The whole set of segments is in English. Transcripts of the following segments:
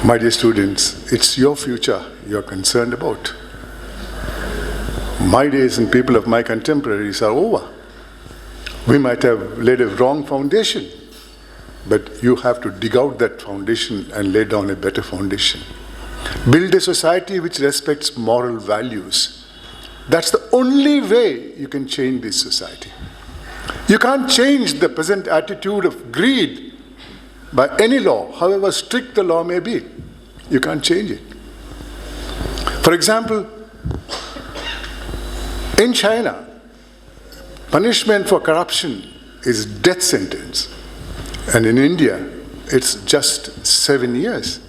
My dear students, it's your future you're concerned about. My days and people of my contemporaries are over. We might have laid a wrong foundation, but you have to dig out that foundation and lay down a better foundation. Build a society which respects moral values. That's the only way you can change this society. You can't change the present attitude of greed by any law, however strict the law may be. You can't change it. For example, in China, punishment for corruption is death sentence. And in India, it's just 7 years.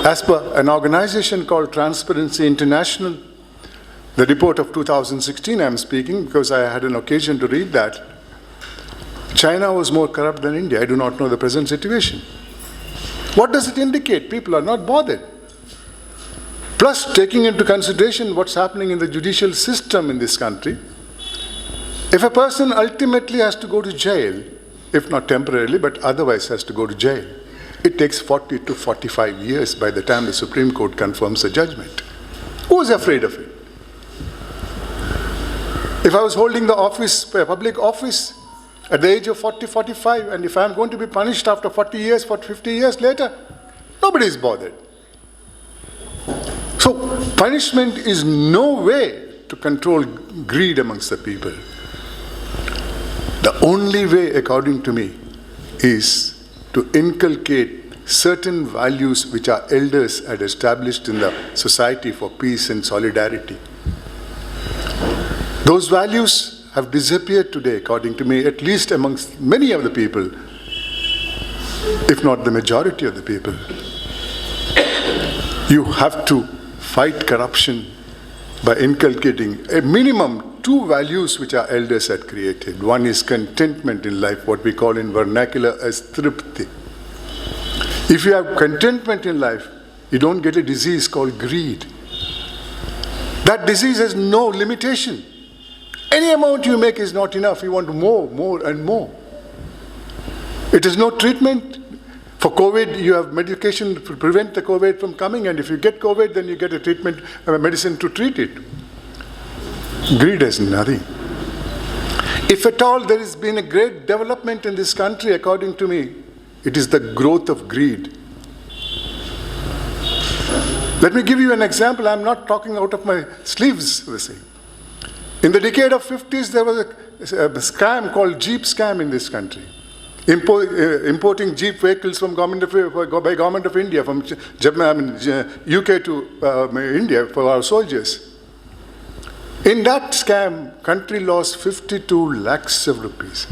As per an organization called Transparency International, the report of 2016 I'm speaking because I had an occasion to read that, China was more corrupt than India. I do not know the present situation. What does it indicate? People are not bothered. Plus, taking into consideration what's happening in the judicial system in this country, if a person ultimately has to go to jail, if not temporarily, but otherwise has to go to jail, it takes 40 to 45 years by the time the Supreme Court confirms a judgment. Who is afraid of it? If I was holding the office, a public office, at the age of 40, 45, and if I'm going to be punished after 40 years, 50 years later, nobody is bothered. So, punishment is no way to control greed amongst the people. The only way, according to me, is to inculcate certain values which our elders had established in the society for peace and solidarity. Those values have disappeared today, according to me, at least amongst many of the people, if not the majority of the people. You have to fight corruption by inculcating a minimum 2 values which our elders had created. One is contentment in life, what we call in vernacular as tripti. If you have contentment in life, you don't get a disease called greed. That disease has no limitation. Any amount you make is not enough. You want more and more. It is no treatment. For COVID, you have medication to prevent the COVID from coming, and if you get COVID, then you get a treatment, medicine to treat it. Greed has nothing. If at all there has been a great development in this country, according to me, it is the growth of greed. Let me give you an example. I'm not talking out of my sleeves, we say. In the decade of 50s, there was a scam called Jeep scam in this country. Importing Jeep vehicles from by government of India, from UK to India for our soldiers. In that scam, country lost 52 lakhs of rupees.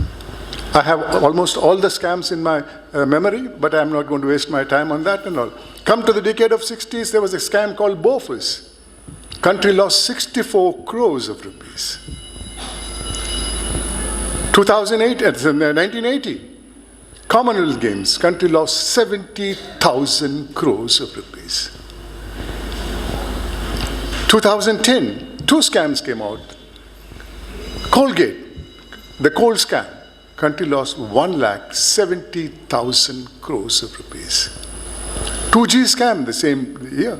I have almost all the scams in my memory, but I'm not going to waste my time on that and all. Come to the decade of 60s, there was a scam called Bofus. Country lost 64 crores of rupees. 1980, Commonwealth Games, country lost 70,000 crores of rupees. 2010, 2 scams came out. Colgate, the coal scam, country lost 1,70,000 crores of rupees. 2G scam, the same year,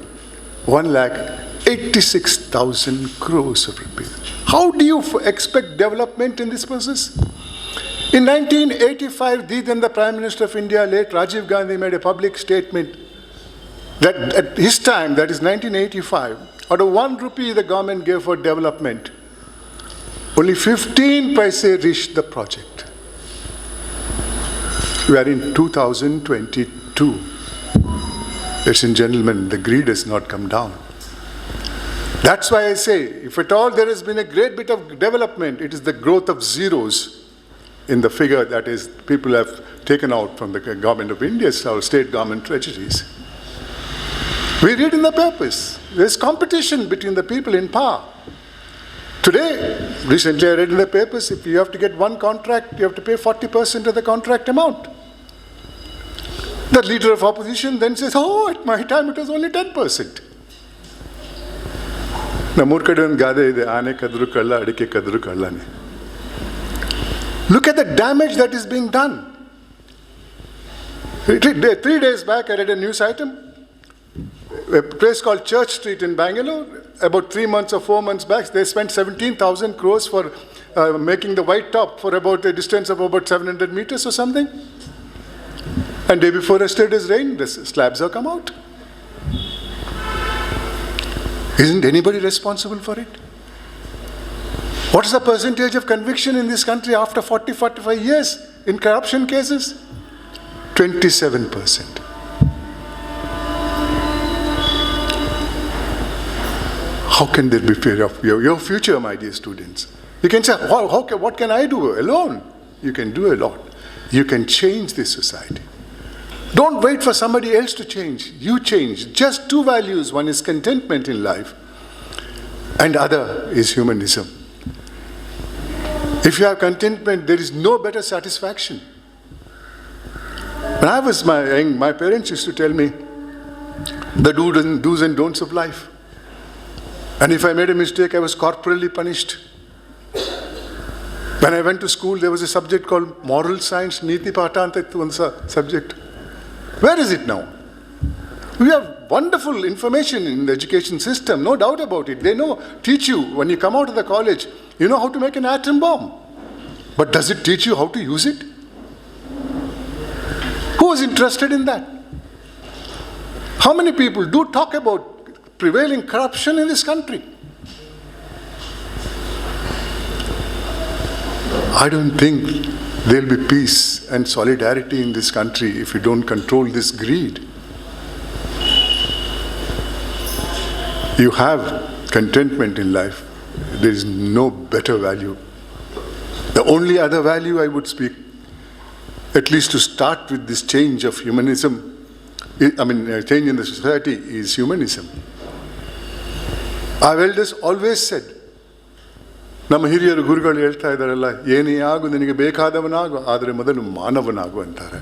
1,86,000 crores of rupees. How do you expect development in this process? In 1985, then the Prime Minister of India, late Rajiv Gandhi, made a public statement that at his time, that is 1985, out of 1 rupee the government gave for development, only 15 paise reached the project. We are in 2022. Ladies and gentlemen, the greed has not come down. That's why I say, if at all there has been a great bit of development, it is the growth of zeros in the figure that is people have taken out from the government of India, or state government treasuries. We read in the papers, there's competition between the people in power. Today, recently I read in the papers, if you have to get one contract, you have to pay 40% of the contract amount. The leader of opposition then says, oh, at my time it was only 10%. Look at the damage that is being done. 3 days back, I read a news item. a place called Church Street in Bangalore, about 3 months or 4 months back, they spent 17,000 crores for making the white top for about a distance of about 700 meters or something. And day before yesterday's rain, the slabs have come out. Isn't anybody responsible for it? What is the percentage of conviction in this country after 40, 45 years in corruption cases? 27%. How can there be fear of your future, my dear students? You can say, what can I do alone? You can do a lot. You can change this society. Don't wait for somebody else to change. You change. Just two values. One is contentment in life, and other is humanism. If you have contentment, there is no better satisfaction. When I was young, my parents used to tell me the do's and don'ts of life. And if I made a mistake, I was corporally punished. When I went to school, there was a subject called moral science, Niti Patanta subject. Where is it now? We have wonderful information in the education system, no doubt about it. They teach you, when you come out of the college, you know how to make an atom bomb. But does it teach you how to use it? Who is interested in that? How many people do talk about prevailing corruption in this country? I don't think there will be peace and solidarity in this country if we don't control this greed. You have contentment in life. There is no better value. The only other value I would speak, at least to start with this change of humanism, change in the society, is humanism. Our elders always said, ನಮ್ಮ ಹಿರಿಯರು ಗುರುಗಳು ಹೇಳ್ತಾ ಇದ್ದಾರಲ್ಲ, ಏನೇ ಆಗು ನಿನಗೆ ಬೇಕಾದವನಾಗು, ಆದರೆ ಮೊದಲು ಮಾನವನಾಗು ಅಂತಾರೆ.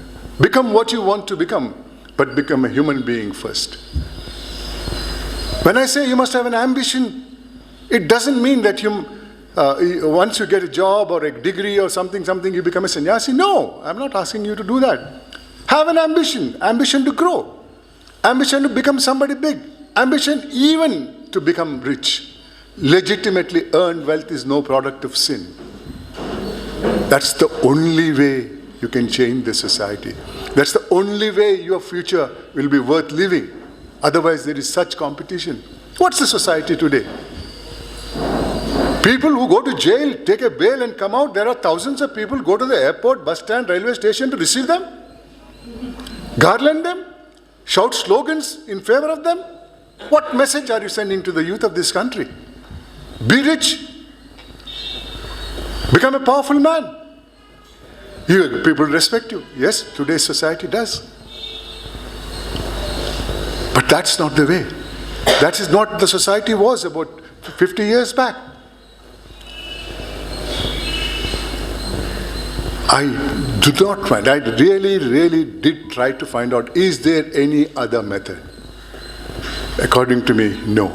Become what you want to become, but become a human being first. When I say you must have an ambition, it doesn't mean that once you get a job or a degree or something, you become a sannyasi. No, I'm not asking you to do that. Have an ambition to grow, ambition to become somebody big, ambition even to become rich. Legitimately earned wealth is no product of sin. That's the only way you can change the society. That's the only way your future will be worth living. Otherwise, there is such competition. What's the society today? People who go to jail, take a bail and come out, there are thousands of people go to the airport, bus stand, railway station to receive them, garland them, shout slogans in favor of them. What message are you sending to the youth of this country? Be rich. Become a powerful man. People respect you. Yes, today's society does. But that's not the way. That is not the society was about 50 years back. I really did try to find out, is there any other method? According to me, no.